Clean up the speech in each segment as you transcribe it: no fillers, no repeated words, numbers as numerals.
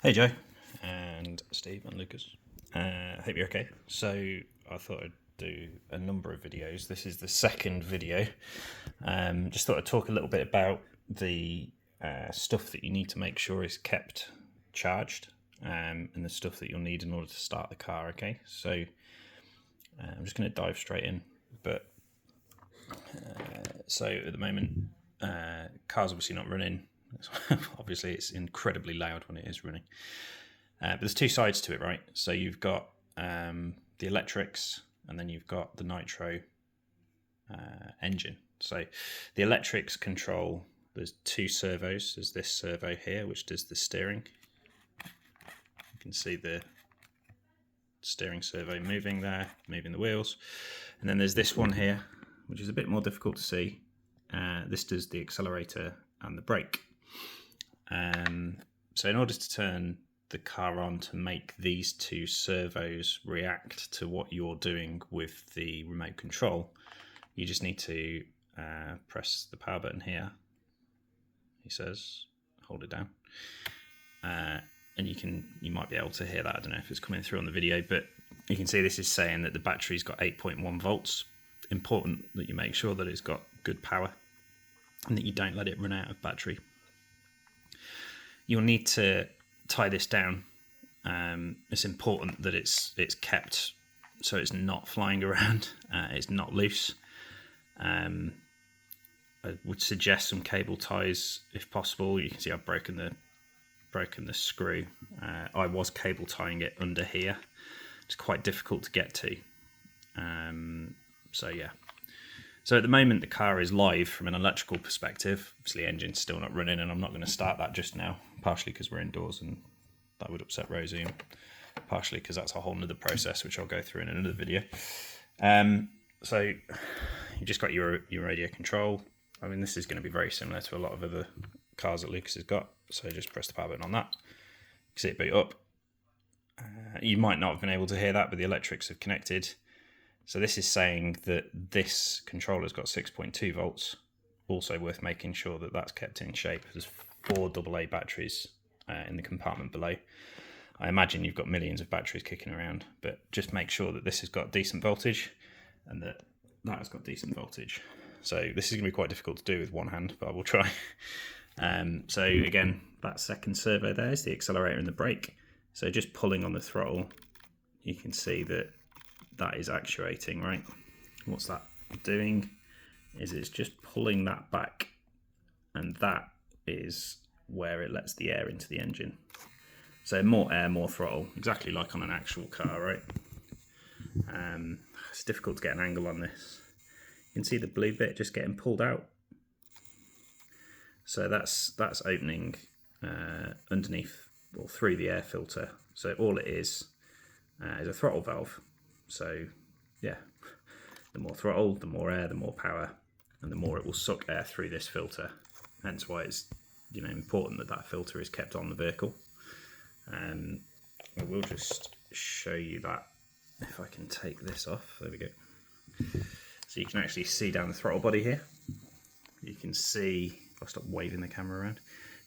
Hey Joe, and Steve and Lucas. Hope you're okay. So I thought I'd do a number of videos. This is the second video. Just thought I'd talk a little bit about the stuff that you need to make sure is kept charged, and the stuff that you'll need in order to start the car. Okay, so I'm just going to dive straight in. But so at the moment, car's obviously not running. Obviously, it's incredibly loud when it is running. But there's two sides to it, right? So you've got the electrics, and then you've got the nitro engine. So the electrics control, there's two servos. There's this servo here, which does the steering. You can see the steering servo moving there, moving the wheels. And then there's this one here, which is a bit more difficult to see. This does the accelerator and the brake. So in order to turn the car on to make these two servos react to what you're doing with the remote control, you just need to press the power button here. He says, hold it down. And you might be able to hear that. I don't know if it's coming through on the video, but you can see this is saying that the battery's got 8.1 volts. Important that you make sure that it's got good power and that you don't let it run out of battery. You'll need to tie this down. It's important that it's kept so it's not flying around. It's not loose. I would suggest some cable ties if possible. You can see I've broken the screw. I was cable tying it under here. It's quite difficult to get to. So yeah. So at the moment the car is live from an electrical perspective. Obviously the engine's still not running, and I'm not going to start that just now, partially because we're indoors and that would upset Rosie, and partially because that's a whole nother process which I'll go through in another video. So you just got your radio control. I mean, this is going to be very similar to a lot of other cars that Lucas has got. So just press the power button on that. You see it boot up. You might not have been able to hear that, but the electrics have connected. So this is saying that this controller's got 6.2 volts. Also worth making sure that that's kept in shape. There's 4 AA batteries in the compartment below. I imagine you've got millions of batteries kicking around, but just make sure that this has got decent voltage and that has got decent voltage. So this is going to be quite difficult to do with one hand, but I will try. So again, that second servo there is the accelerator and the brake. So just pulling on the throttle, you can see that is actuating, right? What's that doing is it's just pulling that back, and that is where it lets the air into the engine. So more air, more throttle, exactly like on an actual car, right? It's difficult to get an angle on this. You can see the blue bit just getting pulled out. So that's opening underneath or through the air filter. So all it is a throttle valve. So yeah, the more throttle, the more air, the more power, and the more it will suck air through this filter. Hence why it's important that filter is kept on the vehicle. I will just show you that if I can take this off. There we go. So you can actually see down the throttle body here. You can see, I'll stop waving the camera around.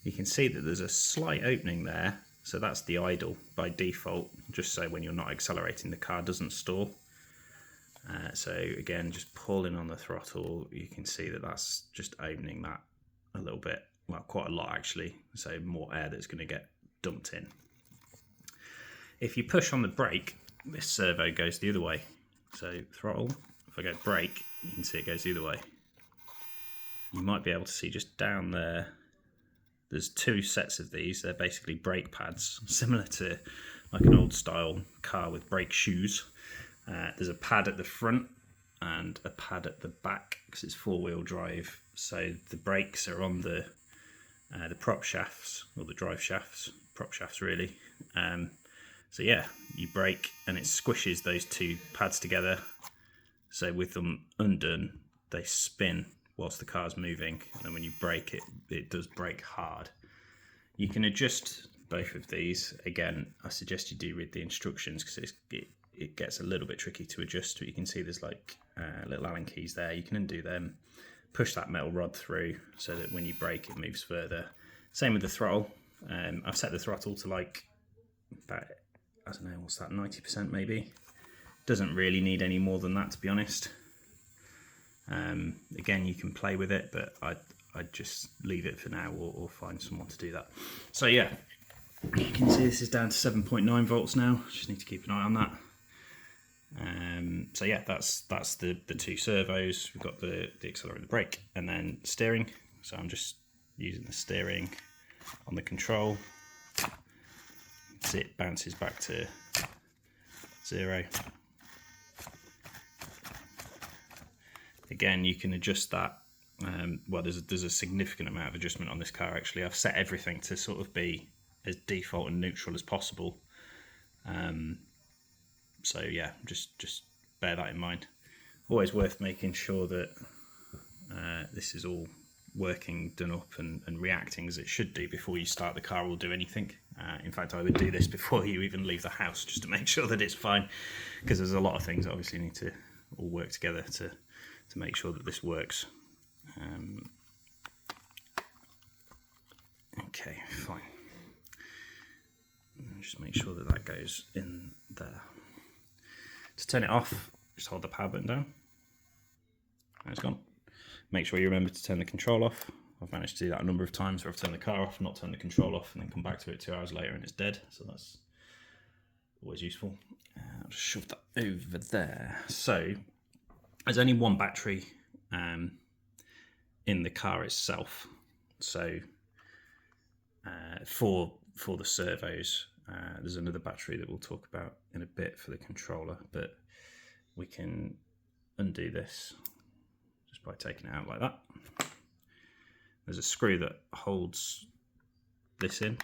You can see that there's a slight opening there. So that's the idle by default, just so when you're not accelerating, the car doesn't stall. So again, just pulling on the throttle, you can see that that's just opening that a little bit, well, quite a lot actually. So more air that's going to get dumped in. If you push on the brake, this servo goes the other way. So throttle, if I go brake, you can see it goes the other way. You might be able to see just down there, there's 2 sets of these. They're basically brake pads, similar to like an old style car with brake shoes. There's a pad at the front and a pad at the back because it's 4-wheel drive. So the brakes are on the prop shafts, or the drive shafts, prop shafts really. So yeah, you brake and it squishes those 2 pads together. So with them undone, they spin whilst the car's moving, and then when you brake it does brake hard. You can adjust both of these. Again, I suggest you do read the instructions because it gets a little bit tricky to adjust. But you can see there's like little Allen keys there. You can undo them, push that metal rod through so that when you brake it moves further. Same with the throttle. I've set the throttle to like about, I don't know, what's that, 90% maybe. Doesn't really need any more than that, to be honest. Again, you can play with it, but I'd just leave it for now, or find someone to do that. So yeah, you can see this is down to 7.9 volts now. Just need to keep an eye on that. So yeah, that's the two servos. We've got the accelerator, the brake, and then steering. So I'm just using the steering on the control. See, it bounces back to 0. Again, you can adjust that. Well, there's a significant amount of adjustment on this car actually. I've set everything to sort of be as default and neutral as possible. So yeah, just bear that in mind. Always worth making sure that this is all working, done up and reacting as it should do before you start the car or do anything. In fact, I would do this before you even leave the house, just to make sure that it's fine, because there's a lot of things that obviously need to all work together to make sure that this works. Okay, fine. Just make sure that goes in there. To turn it off, just hold the power button down. And it's gone. Make sure you remember to turn the control off. I've managed to do that a number of times where I've turned the car off, not turned the control off, and then come back to it 2 hours later and it's dead. So that's always useful. I'll just shove that over there. So there's only one battery in the car itself. So for the servos, there's another battery that we'll talk about in a bit for the controller, but we can undo this just by taking it out like that. There's a screw that holds this in.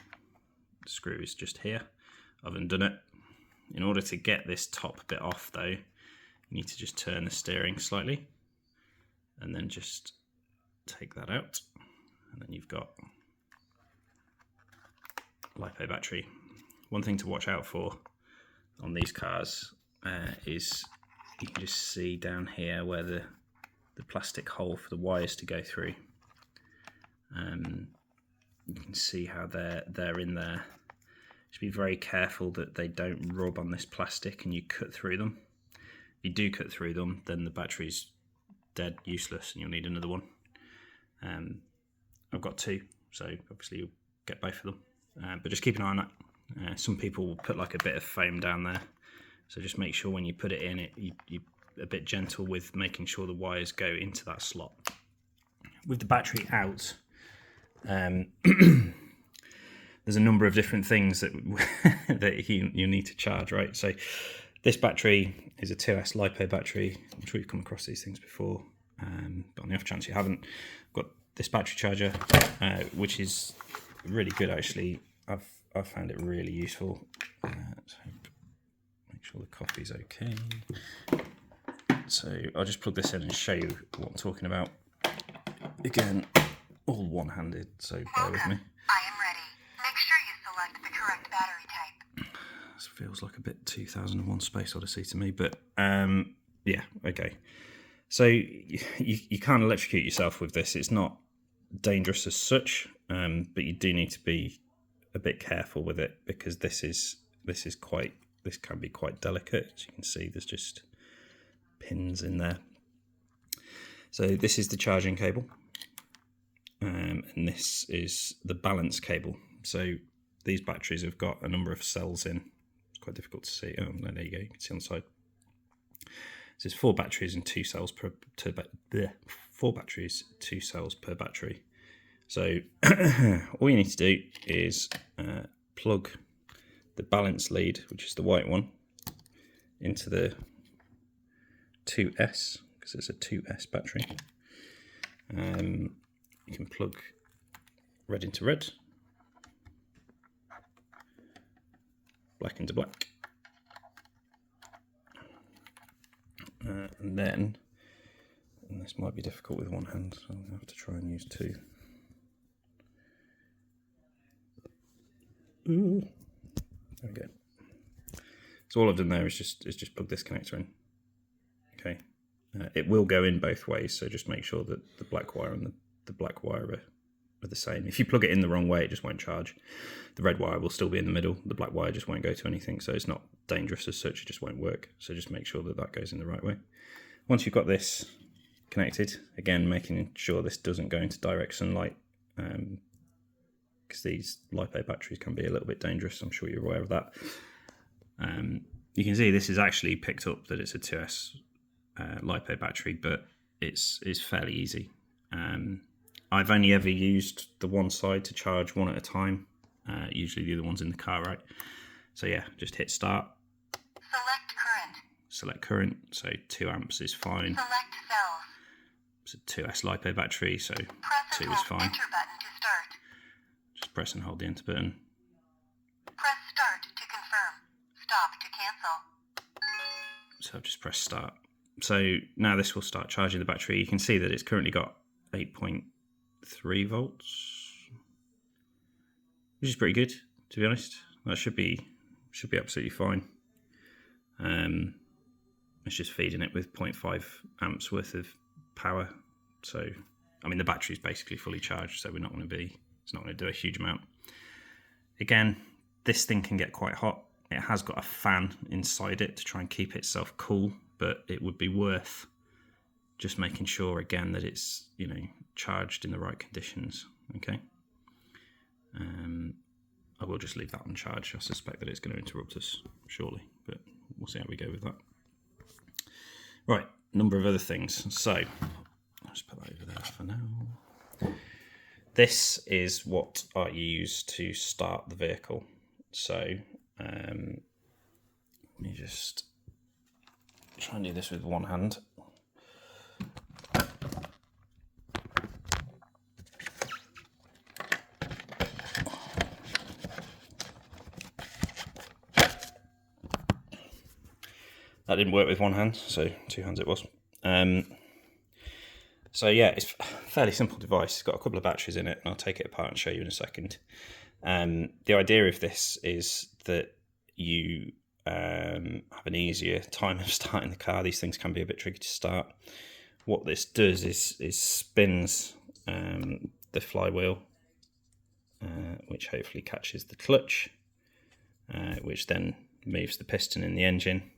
The screw is just here. I've undone it. In order to get this top bit off though, you need to just turn the steering slightly and then just take that out. And then you've got LiPo battery. One thing to watch out for on these cars is you can just see down here where the plastic hole for the wires to go through. You can see how they're in there. Just be very careful that they don't rub on this plastic and you cut through them. If you do cut through them, then the battery's dead, useless, and you'll need another one. I've got two, so obviously you'll get both of them. But just keep an eye on that. Some people will put like a bit of foam down there, so just make sure when you put it in, you're a bit gentle with making sure the wires go into that slot. With the battery out, there's a number of different things that that you need to charge, right? So this battery is a 2S LiPo battery. I'm sure you've come across these things before, but on the off chance you haven't, I've got this battery charger, which is really good actually. I've found it really useful. So make sure the coffee's okay. So I'll just plug this in and show you what I'm talking about. Again, all one-handed, so bear with me. I am ready. Make sure you select the correct battery type. This feels like a bit 2001 Space Odyssey to me, but yeah, okay. So you can't electrocute yourself with this. It's not dangerous as such, but you do need to be a bit careful with it, because this can be quite delicate. As you can see, there's just pins in there. So this is the charging cable, and this is the balance cable. So these batteries have got a number of cells in. It's quite difficult to see. Oh, no, there you go. You can see on the side. So there's 4 batteries and 2 cells per 4 batteries, 2 cells per battery. So all you need to do is plug the balance lead, which is the white one, into the 2S, because it's a 2S battery. You can plug red into red, black into black, and then, and this might be difficult with one hand, so I'll have to try and use 2. Ooh. There we go. So all I've done there is just plug this connector in. Okay, it will go in both ways, so just make sure that the black wire and the black wire are the same. If you plug it in the wrong way, it just won't charge. The red wire will still be in the middle. The black wire just won't go to anything. So it's not dangerous as such. It just won't work. So just make sure that that goes in the right way. Once you've got this connected, again, making sure this doesn't go into direct sunlight, because these LiPo batteries can be a little bit dangerous. I'm sure you're aware of that. You can see this is actually picked up that it's a 2S LiPo battery, but it's fairly easy. I've only ever used the one side to charge one at a time. Usually the other one's in the car, right? So yeah, just hit start. Select current. Select current, so 2 amps is fine. Select cells. It's a 2S LiPo battery, so Press 2 and is hold fine. enter button to start. Just press and hold the enter button. Press start to confirm. Stop to cancel. So I've just pressed start. So now this will start charging the battery. You can see that it's currently got 8.3 volts, which is pretty good, to be honest. That should be absolutely fine. It's just feeding it with 0.5 amps worth of power. So, I mean, the battery's basically fully charged, so it's not going to do a huge amount. Again, this thing can get quite hot. It has got a fan inside it to try and keep itself cool, but it would be worth just making sure again that it's, charged in the right conditions. Okay. I will just leave that on charge. I suspect that it's going to interrupt us shortly, but we'll see how we go with that. Right, number of other things. So I'll just put that over there for now. This is what I use to start the vehicle. So let me just try and do this with one hand. That didn't work with one hand, so 2 hands it was. So yeah, it's a fairly simple device. It's got a couple of batteries in it, and I'll take it apart and show you in a second. The idea of this is that you have an easier time of starting the car. These things can be a bit tricky to start. What this does is spins the flywheel, which hopefully catches the clutch, which then moves the piston in the engine,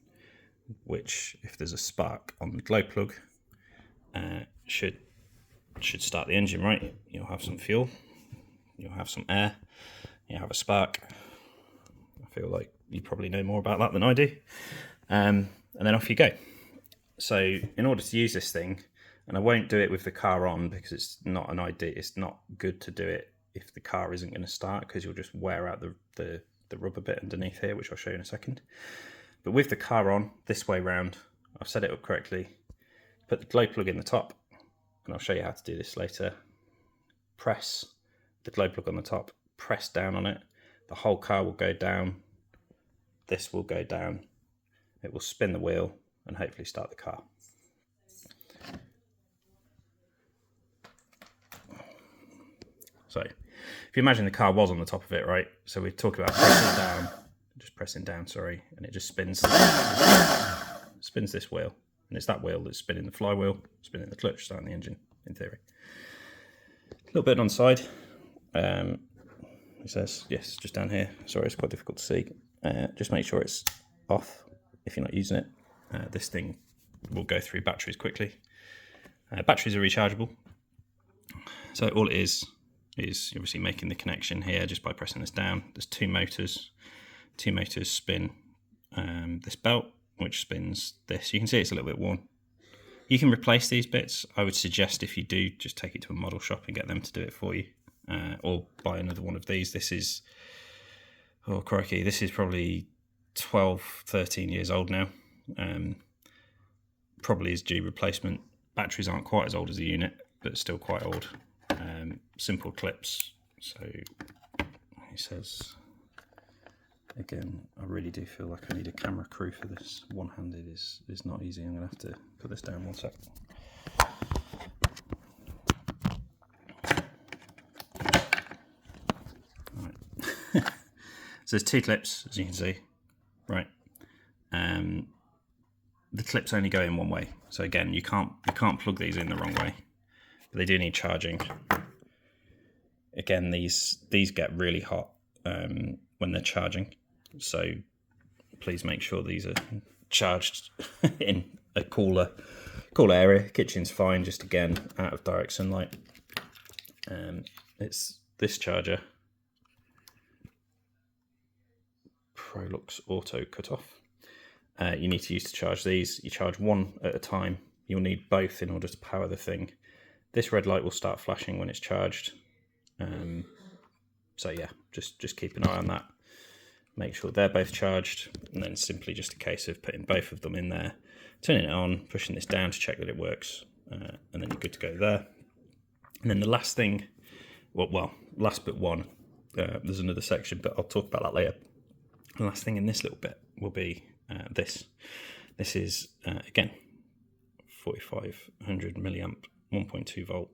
which, if there's a spark on the glow plug, should start the engine right. You'll have some fuel, you'll have some air, you'll have a spark. I feel like you probably know more about that than I do. And then off you go. So in order to use this thing, and I won't do it with the car on because it's not an idea, it's not good to do it if the car isn't going to start, because you'll just wear out the rubber bit underneath here, which I'll show you in a second. But with the car on, this way round, I've set it up correctly. Put the glow plug in the top, and I'll show you how to do this later. Press the glow plug on the top, press down on it. The whole car will go down. This will go down. It will spin the wheel and hopefully start the car. So if you imagine the car was on the top of it, right? So we talk about pressing down. Just pressing down, sorry, and it just spins this wheel, and it's that wheel that's spinning the flywheel, spinning the clutch, starting the engine, in theory. A little bit on the side. It says, yes, just down here. Sorry, it's quite difficult to see. Just make sure it's off if you're not using it. This thing will go through batteries quickly. Batteries are rechargeable. So all it is obviously making the connection here just by pressing this down. There's two motors. Two motors spin this belt, which spins this. You can see it's a little bit worn. You can replace these bits. I would suggest, if you do, just take it to a model shop and get them to do it for you, or buy another one of these. This is, oh crikey, this is probably 12, 13 years old now. Probably is due replacement. Batteries aren't quite as old as the unit, but still quite old. Simple clips. So he says, again, I really do feel like I need a camera crew for this. One-handed is not easy. I'm going to have to put this down one sec. Right. So there's two clips, as you can see. Right. The clips only go in one way. So again, you can't plug these in the wrong way. But they do need charging. again, these get really hot when they're charging, so please make sure these are charged in a cooler area. Kitchen's fine, just again out of direct sunlight. It's this charger, Prolux Auto Cutoff. You need to use to charge these. You charge one at a time. You'll need both in order to power the thing. This red light will start flashing when it's charged. So yeah, just keep an eye on that. Make sure they're both charged, and then simply just a case of putting both of them in there, turning it on, pushing this down to check that it works, and then you're good to go there. And then the last thing, well, last but one, there's another section, but I'll talk about that later. The last thing in this little bit will be this. This is, again, 4500 milliamp, 1.2 volt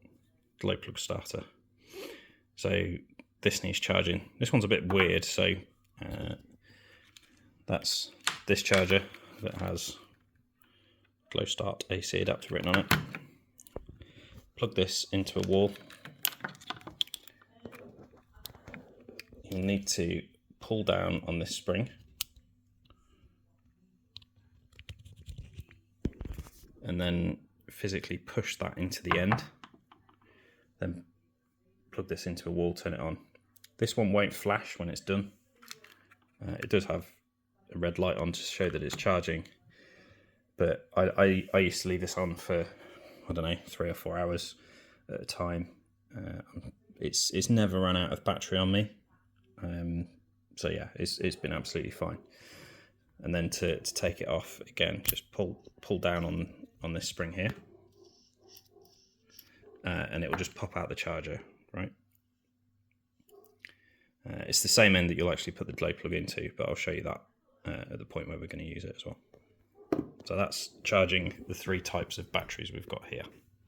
glow plug starter. So this needs charging. This one's a bit weird, so that's this charger that has glow start AC adapter written on it. Plug this into a wall. You'll need to pull down on this spring and then physically push that into the end, then plug this into a wall, turn it on. This one won't flash when it's done. It does have a red light on to show that it's charging, but I used to leave this on for, I don't know, 3 or 4 hours at a time. It's never run out of battery on me, so yeah, it's been absolutely fine. And then to take it off, again, just pull down on this spring here, and it will just pop out the charger, right? It's the same end that you'll actually put the glow plug into, but I'll show you that at the point where we're going to use it as well. So that's charging the 3 types of batteries we've got here.